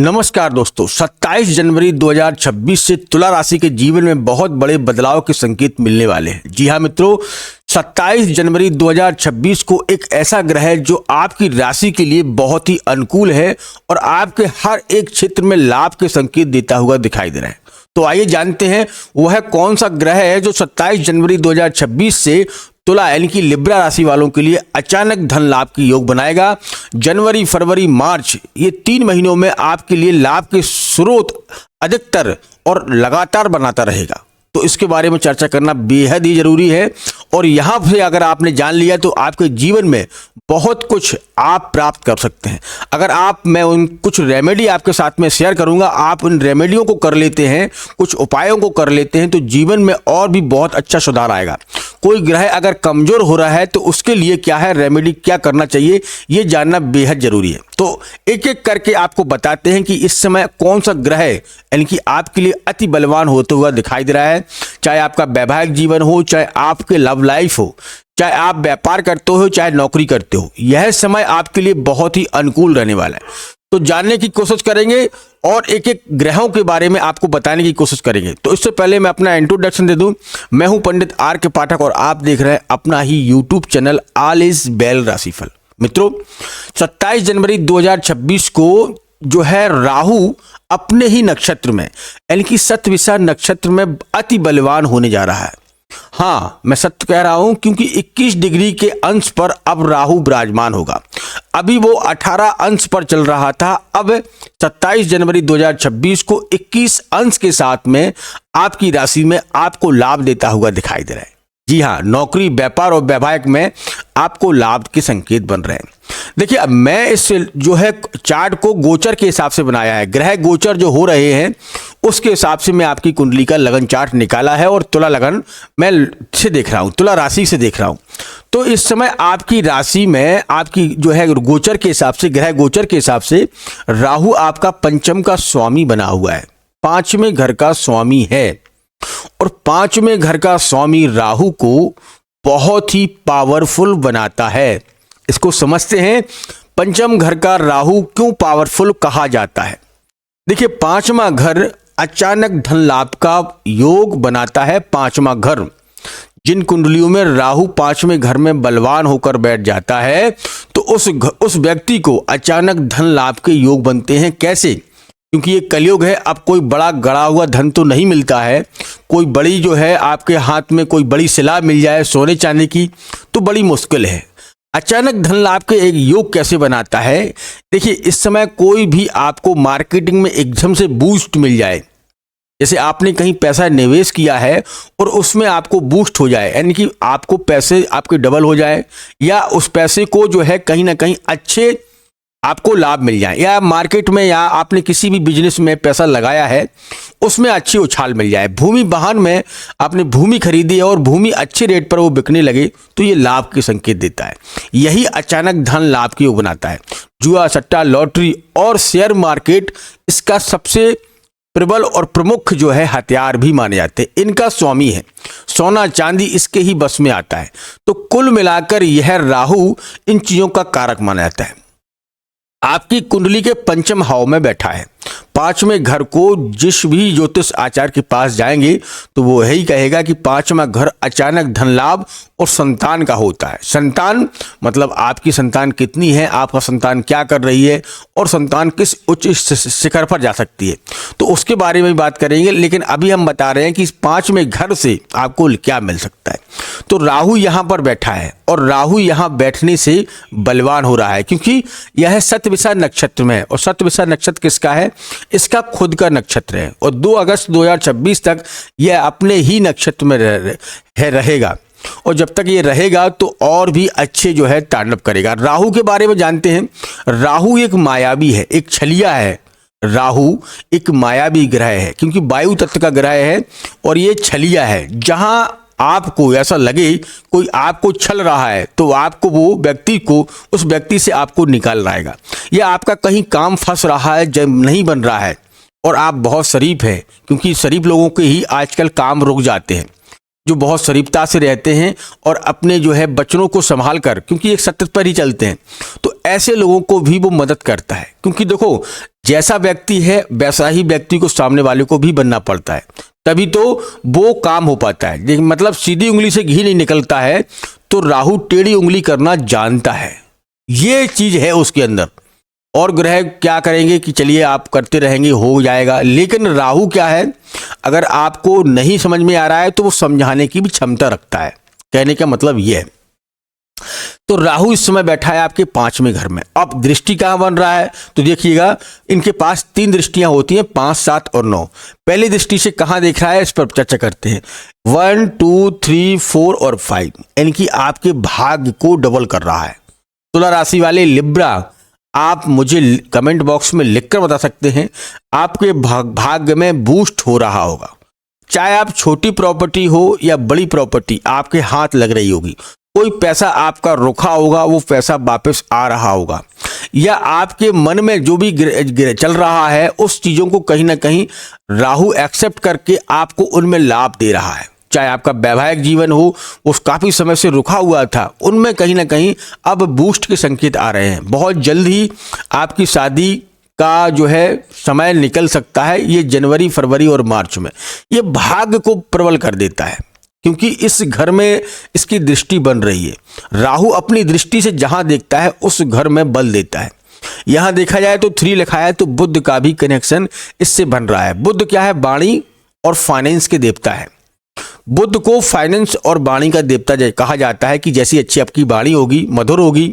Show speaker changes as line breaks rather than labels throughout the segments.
नमस्कार दोस्तों, 27 जनवरी 2026 से तुला राशि के जीवन में बहुत बड़े बदलाव के संकेत मिलने वाले हैं। जी हाँ मित्रों, 27 जनवरी 2026 को एक ऐसा ग्रह है जो आपकी राशि के लिए बहुत ही अनुकूल है और आपके हर एक क्षेत्र में लाभ के संकेत देता हुआ दिखाई दे रहा है। तो आइए जानते हैं वह कौन सा ग्रह है जो 27 जनवरी 2026 से तुला यानी कि लिब्रा राशि वालों के लिए अचानक धन लाभ की योग बनाएगा। जनवरी, फरवरी, मार्च ये 3 महीनों में आपके लिए लाभ के स्रोत अधिकतर और लगातार बनाता रहेगा। तो इसके बारे में चर्चा करना बेहद ही जरूरी है और यहाँ से अगर आपने जान लिया तो आपके जीवन में बहुत कुछ आप प्राप्त कर सकते हैं। अगर मैं उन कुछ रेमेडी आपके साथ में शेयर करूंगा, आप उन रेमेडियों को कर लेते हैं, कुछ उपायों को कर लेते हैं तो जीवन में और भी बहुत अच्छा सुधार आएगा। कोई ग्रह अगर कमजोर हो रहा है तो उसके लिए क्या है रेमेडी, क्या करना चाहिए, ये जानना बेहद जरूरी है। तो एक एक करके आपको बताते हैं कि इस समय कौन सा ग्रह यानी कि आपके लिए अति बलवान होते हुआ दिखाई दे रहा है। चाहे आपका वैवाहिक जीवन हो, चाहे आपके लव लाइफ हो, चाहे आप व्यापार करते हो, चाहे नौकरी करते हो, यह समय आपके लिए बहुत ही अनुकूल रहने वाला है। तो जानने की कोशिश करेंगे और एक एक ग्रहों के बारे में आपको बताने की कोशिश करेंगे। तो इससे पहले मैं अपना इंट्रोडक्शन दे दूं। मैं हूं पंडित आर के पाठक और आप देख रहे हैं अपना ही YouTube channel all is well राशिफल। मित्रों, 27 जनवरी 2026 को जो है राहु अपने ही नक्षत्र में यानी कि शतभिषा नक्षत्र में अति बलवान होने जा रहा है। हाँ, मैं सत्य कह रहा हूं क्योंकि 21 डिग्री के अंश पर अब राहु विराजमान होगा। अभी वो 18 अंश पर चल रहा था, अब 27 जनवरी 2026 को 21 अंश के साथ में आपकी राशि में आपको लाभ देता हुआ दिखाई दे रहा है। जी हाँ, नौकरी, व्यापार और वैवाहिक में आपको लाभ के संकेत बन रहे हैं। देखिए, अब मैं इस जो है चार्ट को गोचर के हिसाब से बनाया है। ग्रह गोचर जो हो रहे हैं उसके हिसाब से मैं आपकी कुंडली का लगन चार्ट निकाला है और तुला लगन मैं से देख रहा हूं, तुला राशि से देख रहा हूं। तो इस समय आपकी राशि में आपकी जो है गोचर के हिसाब से, ग्रह गोचर के हिसाब से राहु आपका पंचम का स्वामी बना हुआ है, 5वें घर का स्वामी है और 5वें घर का स्वामी राहु को बहुत ही पावरफुल बनाता है। इसको समझते हैं, पंचम घर का राहु क्यों पावरफुल कहा जाता है। देखिए, 5वां घर अचानक धन लाभ का योग बनाता है। 5वां घर, जिन कुंडलियों में राहु 5वें घर में बलवान होकर बैठ जाता है तो उस व्यक्ति को अचानक धन लाभ के योग बनते हैं। कैसे? क्योंकि ये कलयुग है। अब कोई बड़ा गड़ा हुआ धन तो नहीं मिलता है। कोई बड़ी जो है आपके हाथ में कोई बड़ी सिला मिल जाए सोने चांदी की तो बड़ी मुश्किल है। अचानक धन लाभ के एक योग कैसे बनाता है? देखिए, इस समय कोई भी आपको मार्केटिंग में एकदम से बूस्ट मिल जाए, जैसे आपने कहीं पैसा निवेश किया है और उसमें आपको बूस्ट हो जाए, यानी कि आपको पैसे आपके डबल हो जाए या उस पैसे को जो है कहीं ना कहीं अच्छे आपको लाभ मिल जाए, या मार्केट में या आपने किसी भी बिजनेस में पैसा लगाया है उसमें अच्छी उछाल मिल जाए। भूमि वाहन में आपने भूमि खरीदी है और भूमि अच्छे रेट पर वो बिकने लगे तो ये लाभ के संकेत देता है। यही अचानक धन लाभ की योग बनाता है। जुआ, सट्टा, लॉटरी और शेयर मार्केट इसका सबसे प्रबल और प्रमुख जो है हथियार भी माने जाते हैं। इनका स्वामी है। सोना चांदी इसके ही बस में आता है। तो कुल मिलाकर यह राहु इन चीजों का कारक माना जाता है। आपकी कुंडली के पंचम भाव में बैठा है। 5वें घर को जिस भी ज्योतिष आचार्य के पास जाएंगे तो वो यही कहेगा कि 5वां घर अचानक धन लाभ और संतान का होता है। संतान मतलब आपकी संतान कितनी है, आपका संतान क्या कर रही है और संतान किस उच्च शिखर पर जा सकती है, तो उसके बारे में बात करेंगे। लेकिन अभी हम बता रहे हैं कि 5वें घर से आपको क्या मिल सकता है। तो राहु यहाँ पर बैठा है और राहु यहाँ बैठने से बलवान हो रहा है क्योंकि यह शतभिषा नक्षत्र में है और शतभिषा नक्षत्र किसका है? इसका खुद का नक्षत्र है और 2 अगस्त 2026 तक यह अपने ही नक्षत्र में रहेगा और जब तक ये रहेगा तो और भी अच्छे जो है तांडव करेगा। राहु के बारे में जानते हैं। राहु एक मायावी है, एक छलिया है। राहु एक मायावी ग्रह है क्योंकि वायु तत्व का ग्रह है और ये छलिया है। जहां आपको ऐसा लगे कोई आपको छल रहा है तो आपको वो व्यक्ति को उस व्यक्ति से आपको निकाल लाएगा, या आपका कहीं काम फंस रहा है, जब नहीं बन रहा है और आप बहुत शरीफ हैं, क्योंकि शरीफ लोगों के ही आजकल काम रुक जाते हैं, जो बहुत शरीफता से रहते हैं और अपने जो है बच्चों को संभाल कर, क्योंकि एक सत्य पर ही चलते हैं, तो ऐसे लोगों को भी वो मदद करता है। क्योंकि देखो, जैसा व्यक्ति है वैसा ही व्यक्ति को सामने वाले को भी बनना पड़ता है, तभी तो वो काम हो पाता है। लेकिन मतलब सीधी उंगली से घी नहीं निकलता है, तो राहु टेढ़ी उंगली करना जानता है, ये चीज है उसके अंदर। और ग्रह क्या करेंगे कि चलिए आप करते रहेंगे, हो जाएगा, लेकिन राहु क्या है, अगर आपको नहीं समझ में आ रहा है तो वो समझाने की भी क्षमता रखता है। कहने का मतलब ये है। तो राहु इस समय बैठा है आपके 5वें घर में। अब दृष्टि कहाँ बन रहा है, तो देखिएगा इनके पास 3 दृष्टियां होती हैं, 5, 7 और 9। पहली दृष्टि से कहाँ देख रहा है, इस पर चर्चा करते हैं। 1, 2, 3, 4 और 5, यानी कि आपके भाग्य को डबल कर रहा है। तुला राशि वाले लिब्रा, आप मुझे कमेंट बॉक्स में लिखकर बता सकते हैं आपके भाग्य में बूस्ट हो रहा होगा। चाहे आप छोटी प्रॉपर्टी हो या बड़ी प्रॉपर्टी आपके हाथ लग रही होगी, कोई पैसा आपका रुका होगा वो पैसा वापस आ रहा होगा, या आपके मन में जो भी चल रहा है उस चीज़ों को कहीं ना कहीं राहु एक्सेप्ट करके आपको उनमें लाभ दे रहा है। चाहे आपका वैवाहिक जीवन हो, वो काफ़ी समय से रुका हुआ था, उनमें कहीं ना कहीं अब बूस्ट के संकेत आ रहे हैं। बहुत जल्द ही आपकी शादी का जो है समय निकल सकता है, ये जनवरी, फरवरी और मार्च में। ये भाग्य को प्रबल कर देता है, क्योंकि इस घर में इसकी दृष्टि बन रही है। राहु अपनी दृष्टि से जहां देखता है उस घर में बल देता है। यहां देखा जाए तो 3 लिखा है, तो बुध का भी कनेक्शन इससे बन रहा है। बुध क्या है, वाणी और फाइनेंस के देवता है। बुध को फाइनेंस और वाणी का देवता कहा जाता है कि जैसी अच्छी आपकी वाणी होगी, मधुर होगी,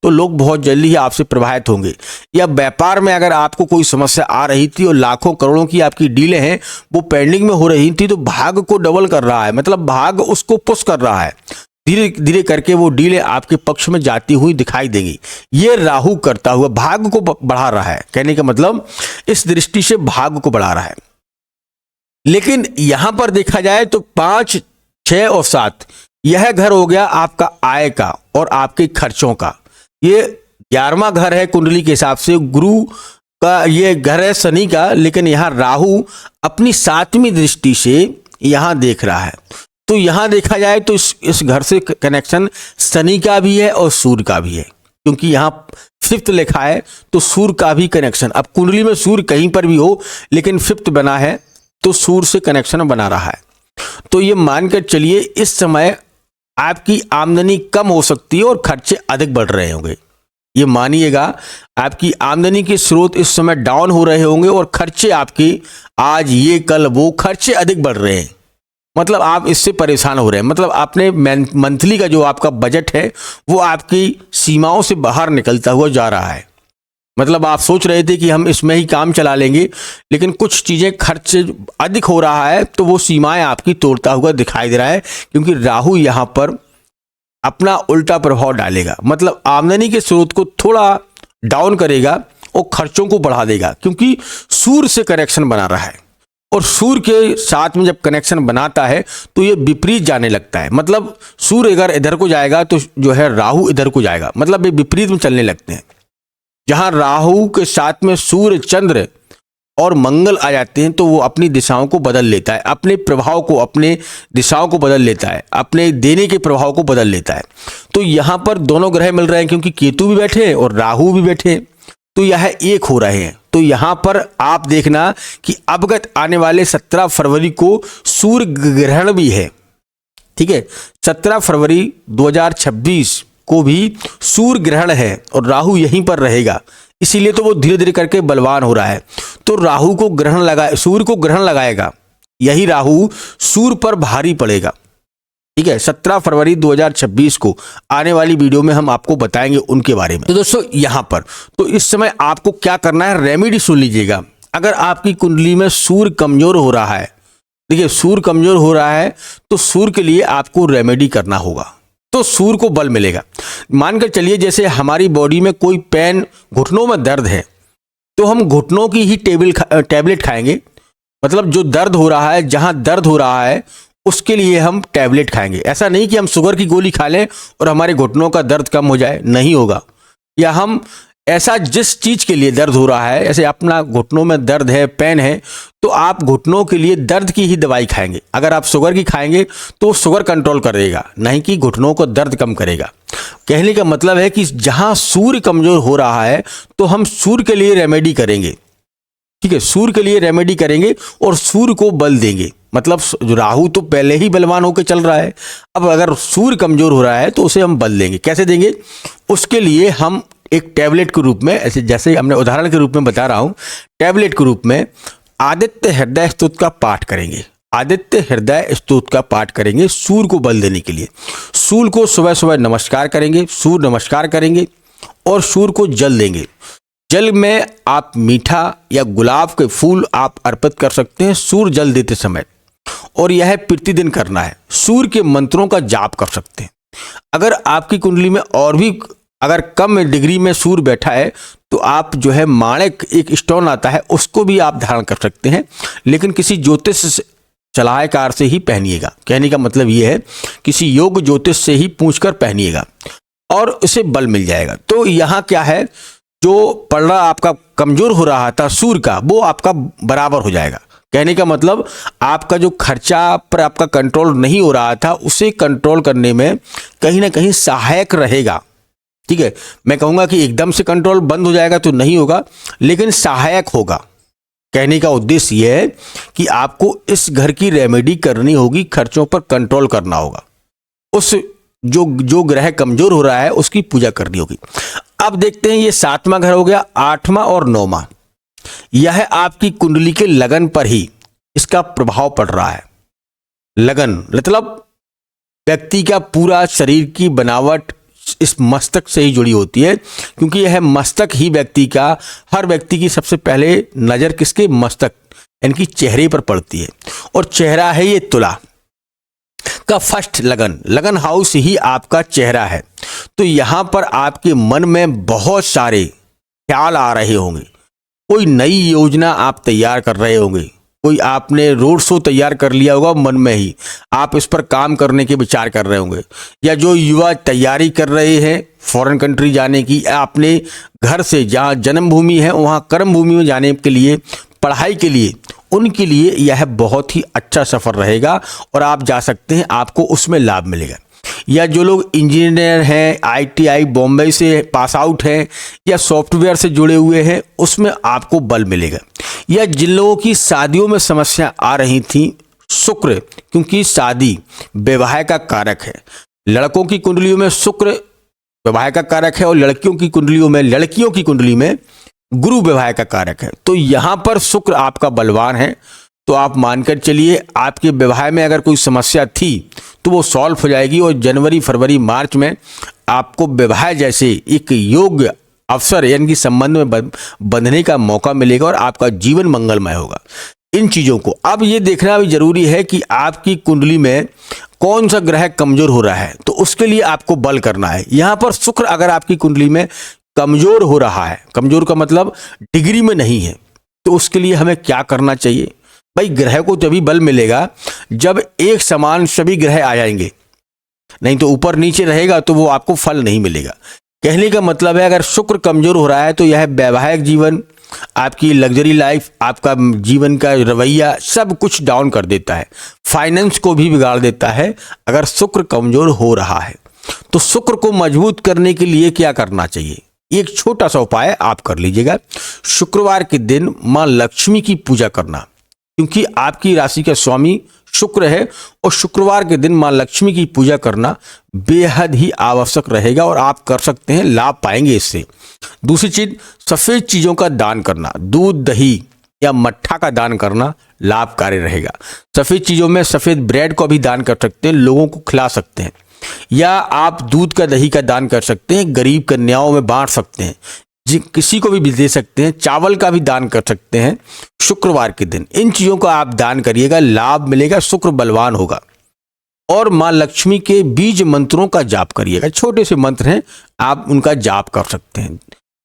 तो लोग बहुत जल्दी ही आपसे प्रभावित होंगे। या व्यापार में अगर आपको कोई समस्या आ रही थी और लाखों करोड़ों की आपकी डीलें हैं वो पेंडिंग में हो रही थी, तो भाग्य को डबल कर रहा है, मतलब भाग्य उसको पुश कर रहा है। धीरे धीरे करके वो डीलें आपके पक्ष में जाती हुई दिखाई देगी। ये राहु करता हुआ भाग्य को बढ़ा रहा है। कहने का मतलब इस दृष्टि से भाग्य को बढ़ा रहा है। लेकिन यहां पर देखा जाए तो 5, 6 और 7 यह घर हो गया आपका आय का और आपके खर्चों का। ये 11वां घर है कुंडली के हिसाब से, गुरु का ये घर है शनि का, लेकिन यहाँ राहु अपनी 7वीं दृष्टि से यहाँ देख रहा है। तो यहाँ देखा जाए तो इस घर से कनेक्शन शनि का भी है और सूर्य का भी है, क्योंकि यहाँ 5th लिखा है तो सूर्य का भी कनेक्शन। अब कुंडली में सूर्य कहीं पर भी हो, लेकिन 5th बना है तो सूर्य से कनेक्शन बना रहा है। तो ये मानकर चलिए इस समय आपकी आमदनी कम हो सकती है और खर्चे अधिक बढ़ रहे होंगे। ये मानिएगा आपकी आमदनी के स्रोत इस समय डाउन हो रहे होंगे और खर्चे आपके आज ये कल वो खर्चे अधिक बढ़ रहे हैं। मतलब आप इससे परेशान हो रहे हैं, मतलब आपने मंथली का जो आपका बजट है वो आपकी सीमाओं से बाहर निकलता हुआ जा रहा है। मतलब आप सोच रहे थे कि हम इसमें ही काम चला लेंगे, लेकिन कुछ चीज़ें खर्च अधिक हो रहा है तो वो सीमाएं आपकी तोड़ता हुआ दिखाई दे रहा है, क्योंकि राहु यहाँ पर अपना उल्टा प्रभाव डालेगा। मतलब आमदनी के स्रोत को थोड़ा डाउन करेगा और खर्चों को बढ़ा देगा, क्योंकि सूर्य से कनेक्शन बना रहा है। और सूर्य के साथ में जब कनेक्शन बनाता है तो ये विपरीत जाने लगता है। मतलब सूर्य अगर इधर को जाएगा तो जो है राहु इधर को जाएगा, मतलब ये विपरीत में चलने लगते हैं। जहां राहु के साथ में सूर्य, चंद्र और मंगल आ जाते हैं तो वो अपनी दिशाओं को बदल लेता है, अपने प्रभाव को, अपने दिशाओं को बदल लेता है, अपने देने के प्रभाव को बदल लेता है। तो यहाँ पर दोनों ग्रह मिल रहे हैं, क्योंकि केतु भी बैठे हैं और राहु भी बैठे हैं, तो यह एक हो रहे हैं। तो यहाँ पर आप देखना कि अवगत आने वाले 17 फरवरी को सूर्य ग्रहण भी है। ठीक है, 17 फरवरी 2026 को भी सूर्य ग्रहण है और राहु यहीं पर रहेगा, इसीलिए तो वो धीरे धीरे करके बलवान हो रहा है। तो राहु को ग्रहण लगा, सूर्य को ग्रहण लगाएगा, यही राहु सूर्य पर भारी पड़ेगा। ठीक है, 17 फरवरी 2026 को आने वाली वीडियो में हम आपको बताएंगे उनके बारे में। तो दोस्तों यहाँ पर तो इस समय आपको क्या करना है, रेमेडी सुन लीजिएगा। अगर आपकी कुंडली में सूर्य कमजोर हो रहा है, देखिए सूर्य कमजोर हो रहा है तो सूर्य के लिए आपको रेमेडी करना होगा, तो सूर्य को बल मिलेगा। मानकर चलिए जैसे हमारी बॉडी में कोई पेन, घुटनों में दर्द है, तो हम घुटनों की ही टैबलेट खाएंगे। मतलब जो दर्द हो रहा है, जहां दर्द हो रहा है उसके लिए हम टैबलेट खाएंगे। ऐसा नहीं कि हम शुगर की गोली खा लें और हमारे घुटनों का दर्द कम हो जाए, नहीं होगा। या हम ऐसा जिस चीज़ के लिए दर्द हो रहा है, ऐसे अपना घुटनों में दर्द है, पेन है, तो आप घुटनों के लिए दर्द की ही दवाई खाएंगे। अगर आप शुगर की खाएंगे तो शुगर कंट्रोल करेगा, नहीं कि घुटनों को दर्द कम करेगा। कहने का मतलब है कि जहां सूर्य कमजोर हो रहा है तो हम सूर्य के लिए रेमेडी करेंगे। ठीक है, सूर्य के लिए रेमेडी करेंगे और सूर्य को बल देंगे। मतलब जो राहु तो पहले ही बलवान होकर चल रहा है, अब अगर सूर्य कमजोर हो रहा है तो उसे हम बल देंगे। कैसे देंगे? उसके लिए हम एक टैबलेट के रूप में, ऐसे जैसे हमने उदाहरण के रूप में बता रहा हूं, टैबलेट के रूप में आदित्य हृदय स्तोत्र का पाठ करेंगे। आदित्य हृदय स्तोत्र का पाठ करेंगे सूर्य को बल देने के लिए। सूर्य को सुबह सुबह नमस्कार करेंगे, सूर्य नमस्कार करेंगे और सूर्य को जल देंगे। जल में आप मीठा या गुलाब के फूल आप अर्पित कर सकते हैं सूर्य जल देते समय, और यह प्रतिदिन करना है। सूर्य के मंत्रों का जाप कर सकते हैं। अगर आपकी कुंडली में और भी अगर कम डिग्री में सूर्य बैठा है तो आप जो है माणिक एक स्टोन आता है उसको भी आप धारण कर सकते हैं, लेकिन किसी ज्योतिष सलाहकार से ही पहनिएगा। कहने का मतलब ये है किसी योग ज्योतिष से ही पूछकर पहनिएगा और उसे बल मिल जाएगा। तो यहाँ क्या है, जो पलड़ा आपका कमजोर हो रहा था सूर्य का, वो आपका बराबर हो जाएगा। कहने का मतलब आपका जो खर्चा पर आपका कंट्रोल नहीं हो रहा था उसे कंट्रोल करने में कहीं ना कहीं सहायक रहेगा। ठीक है, मैं कहूँगा कि एकदम से कंट्रोल बंद हो जाएगा तो नहीं होगा, लेकिन सहायक होगा। कहने का उद्देश्य यह है कि आपको इस घर की रेमेडी करनी होगी, खर्चों पर कंट्रोल करना होगा, उस जो ग्रह कमजोर हो रहा है उसकी पूजा करनी होगी। अब देखते हैं, ये 7वां घर हो गया, 8वां और 9वां। यह आपकी कुंडली के लगन पर ही इसका प्रभाव पड़ रहा है। लगन मतलब व्यक्ति का पूरा शरीर की बनावट इस मस्तक से ही जुड़ी होती है, क्योंकि यह मस्तक ही व्यक्ति का, हर व्यक्ति की सबसे पहले नजर किसके? मस्तक यानी कि चेहरे पर पड़ती है, और चेहरा है ये तुला का फर्स्ट लगन। लगन हाउस ही आपका चेहरा है। तो यहां पर आपके मन में बहुत सारे ख्याल आ रहे होंगे, कोई नई योजना आप तैयार कर रहे होंगे, कोई आपने रोड शो तैयार कर लिया होगा मन में ही, आप इस पर काम करने के विचार कर रहे होंगे, या जो युवा तैयारी कर रहे हैं फॉरेन कंट्री जाने की, आपने घर से जहाँ जन्मभूमि है वहाँ कर्म भूमि में जाने के लिए, पढ़ाई के लिए, उनके लिए यह बहुत ही अच्छा सफ़र रहेगा और आप जा सकते हैं, आपको उसमें लाभ मिलेगा। या जो लोग इंजीनियर हैं, ITI बॉम्बे से पास आउट हैं या सॉफ्टवेयर से जुड़े हुए हैं, उसमें आपको बल मिलेगा। या जिन लोगों की शादियों में समस्या आ रही थी, शुक्र, क्योंकि शादी विवाह का कारक है, लड़कों की कुंडलियों में शुक्र विवाह का कारक है और लड़कियों की कुंडली में गुरु विवाह का कारक है। तो यहाँ पर शुक्र आपका बलवान है, तो आप मानकर चलिए आपके विवाह में अगर कोई समस्या थी तो वो सॉल्व हो जाएगी और जनवरी, फरवरी, मार्च में आपको विवाह जैसे एक योग्य अवसर यानी कि संबंध में बंधने का मौका मिलेगा और आपका जीवन मंगलमय होगा। इन चीज़ों को अब ये देखना भी जरूरी है कि आपकी कुंडली में कौन सा ग्रह कमजोर हो रहा है, तो उसके लिए आपको बल करना है। यहाँ पर शुक्र अगर आपकी कुंडली में कमजोर हो रहा है, कमजोर का मतलब डिग्री में नहीं है, तो उसके लिए हमें क्या करना चाहिए? भाई ग्रह को तभी बल मिलेगा जब एक समान सभी ग्रह आ जाएंगे, नहीं तो ऊपर नीचे रहेगा तो वो आपको फल नहीं मिलेगा। कहने का मतलब है अगर शुक्र कमजोर हो रहा है तो यह वैवाहिक जीवन, आपकी लग्जरी लाइफ, आपका जीवन का रवैया सब कुछ डाउन कर देता है, फाइनेंस को भी बिगाड़ देता है अगर शुक्र कमजोर हो रहा है। तो शुक्र को मजबूत करने के लिए क्या करना चाहिए? एक छोटा सा उपाय आप कर लीजिएगा। शुक्रवार के दिन माँ लक्ष्मी की पूजा करना, क्योंकि आपकी राशि का स्वामी शुक्र है और शुक्रवार के दिन माँ लक्ष्मी की पूजा करना बेहद ही आवश्यक रहेगा और आप कर सकते हैं, लाभ पाएंगे इससे। दूसरी चीज, सफेद चीजों का दान करना, दूध, दही या मट्ठा का दान करना लाभकारी रहेगा। सफेद चीजों में सफेद ब्रेड को भी दान कर सकते हैं, लोगों को खिला सकते हैं, या आप दूध का, दही का दान कर सकते हैं, गरीब कन्याओं में बांट सकते हैं, किसी को भी दे सकते हैं, चावल का भी दान कर सकते हैं शुक्रवार के दिन। इन चीज़ों का आप दान करिएगा, लाभ मिलेगा, शुक्र बलवान होगा। और माँ लक्ष्मी के बीज मंत्रों का जाप करिएगा, छोटे से मंत्र हैं, आप उनका जाप कर सकते हैं।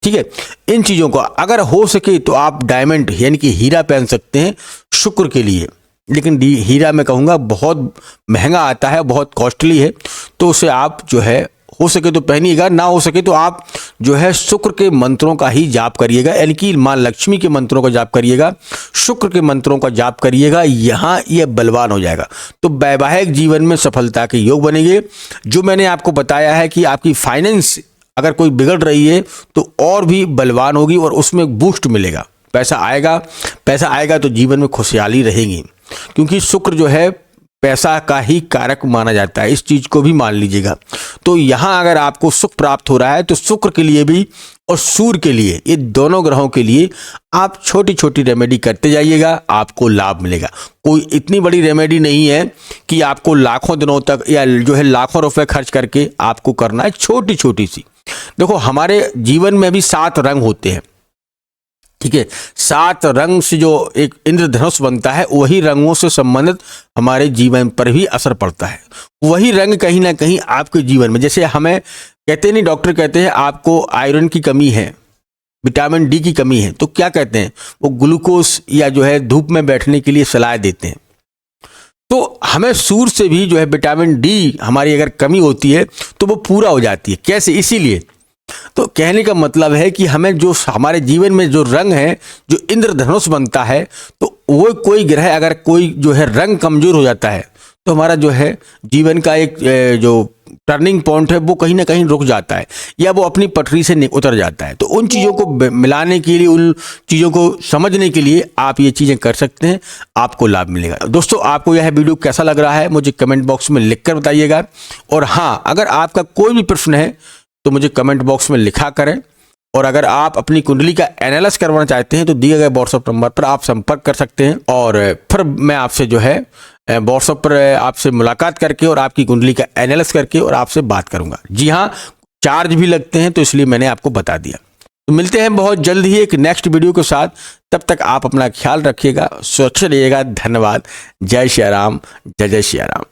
ठीक है, इन चीज़ों को अगर हो सके तो आप डायमंड यानी कि हीरा पहन सकते हैं शुक्र के लिए, लेकिन हीरा मैं कहूँगा बहुत महंगा आता है, बहुत कॉस्टली है, तो उसे आप जो है हो सके तो पहनिएगा, ना हो सके तो आप जो है शुक्र के मंत्रों का ही जाप करिएगा, यानी कि माँ लक्ष्मी के मंत्रों का जाप करिएगा, शुक्र के मंत्रों का जाप करिएगा, यहाँ यह बलवान हो जाएगा। तो वैवाहिक जीवन में सफलता के योग बनेंगे। जो मैंने आपको बताया है कि आपकी फाइनेंस अगर कोई बिगड़ रही है तो और भी बलवान होगी और उसमें बूस्ट मिलेगा। पैसा आएगा तो जीवन में खुशहाली रहेगी, क्योंकि शुक्र जो है पैसा का ही कारक माना जाता है, इस चीज को भी मान लीजिएगा। तो यहाँ अगर आपको सुख प्राप्त हो रहा है तो शुक्र के लिए भी और सूर्य के लिए, ये दोनों ग्रहों के लिए आप छोटी छोटी रेमेडी करते जाइएगा, आपको लाभ मिलेगा। कोई इतनी बड़ी रेमेडी नहीं है कि आपको लाखों दिनों तक या जो है लाखों रुपए खर्च करके आपको करना है, छोटी छोटी सी। देखो हमारे जीवन में भी 7 रंग होते हैं, ठीक है। 7 रंग से जो एक इंद्रधनुष बनता है, वही रंगों से संबंधित हमारे जीवन पर भी असर पड़ता है। वही रंग कहीं ना कहीं आपके जीवन में, जैसे हमें कहते नहीं, डॉक्टर कहते हैं आपको आयरन की कमी है, विटामिन डी की कमी है, तो क्या कहते हैं वो ग्लूकोज या जो है धूप में बैठने के लिए सलाह देते हैं। तो हमें सूर्य से भी जो है विटामिन डी हमारी अगर कमी होती है तो वो पूरा हो जाती है। कैसे? इसीलिए तो कहने का मतलब है कि हमें जो हमारे जीवन में जो रंग है, जो इंद्रधनुष बनता है, तो वो कोई ग्रह अगर कोई जो है रंग कमजोर हो जाता है तो हमारा जो है जीवन का एक जो टर्निंग पॉइंट है वो कहीं ना कहीं रुक जाता है या वो अपनी पटरी से उतर जाता है। तो उन चीज़ों को मिलाने के लिए, उन चीज़ों को समझने के लिए आप ये चीज़ें कर सकते हैं, आपको लाभ मिलेगा। दोस्तों आपको यह वीडियो कैसा लग रहा है मुझे कमेंट बॉक्स में लिख कर बताइएगा। और हाँ, अगर आपका कोई भी प्रश्न है तो मुझे कमेंट बॉक्स में लिखा करें। और अगर आप अपनी कुंडली का एनालिसिस करवाना चाहते हैं तो दिए गए व्हाट्सएप नंबर पर आप संपर्क कर सकते हैं और फिर मैं आपसे जो है व्हाट्सएप पर आपसे मुलाकात करके और आपकी कुंडली का एनालिसिस करके और आपसे बात करूंगा। जी हाँ, चार्ज भी लगते हैं, तो इसलिए मैंने आपको बता दिया। तो मिलते हैं बहुत जल्द ही एक नेक्स्ट वीडियो के साथ। तब तक आप अपना ख्याल रखिएगा, स्वच्छ रहिएगा। धन्यवाद। जय श्री राम, जय जय श्री राम।